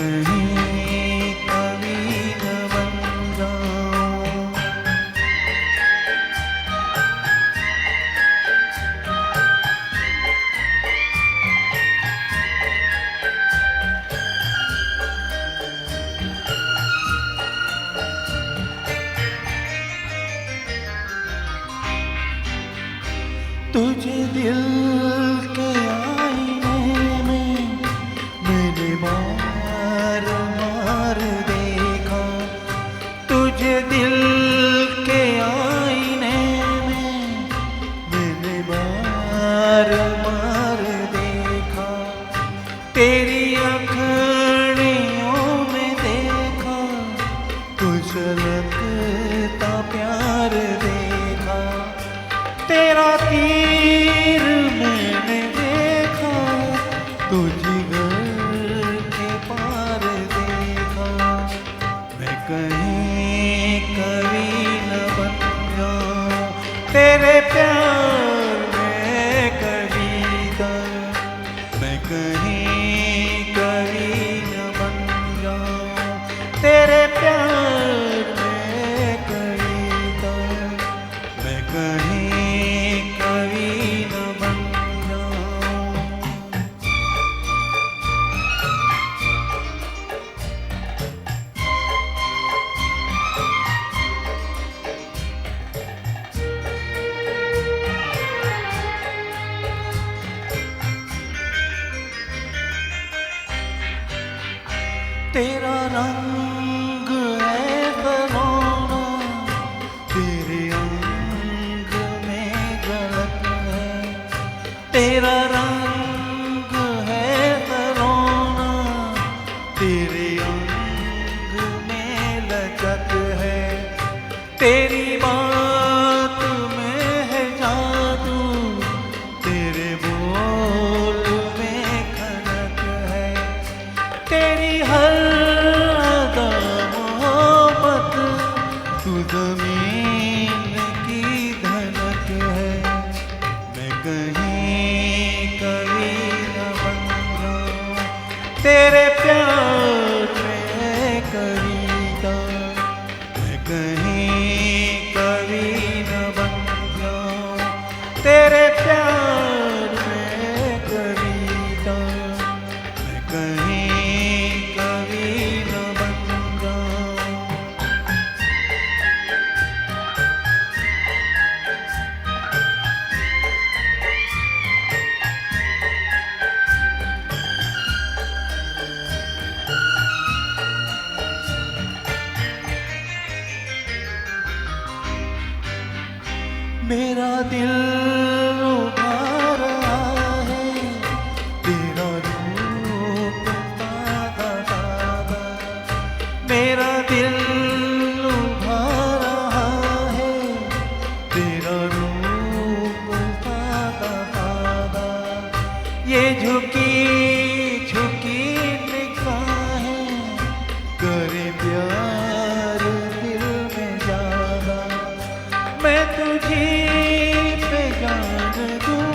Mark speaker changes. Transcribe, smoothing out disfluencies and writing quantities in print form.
Speaker 1: कहीं कभी न बन जाऊं। तुझे दिल के आईने में मैंने मार मार देखा, तुझे दिल के आईने में मैंने मार मार देखा, तेरी अखड़ियों में देखा कुछ लगता प्यार देखा, तेरा तीर मैंने देखा तो जिगर के पार देखा। मैं कहीं कभी न बन जाऊं तेरे प्यार में कविता, मैं कहीं कभी न बन जाऊं तेरे प्यार में कविता, मैं कहीं तेरा रंग है फरोना, तेरे अंग में झलक है, तेरा रंग है फरोना, तेरे अंग में लचक है, तेरी बात में है जादू, तेरे बोल में खनक है, तेरी हर तू ज़मीन की धनक है, मैं कहीं कभी न बन जाऊं तेरे प्यार में कविता, मैं कहीं कभी न बन जाऊं तेरे प्यार में कविता, मैं कहीं कभी न बन जाऊं। मेरा दिल उभा रहा है, तेरा रूप सादा सादा, मेरा दिल उभा रहा है, तेरा रूप सादा सादा, ये झुकी झुकी निगाहें करे प्यार दिल में ज्यादा, मैं तुझे पे जान दूं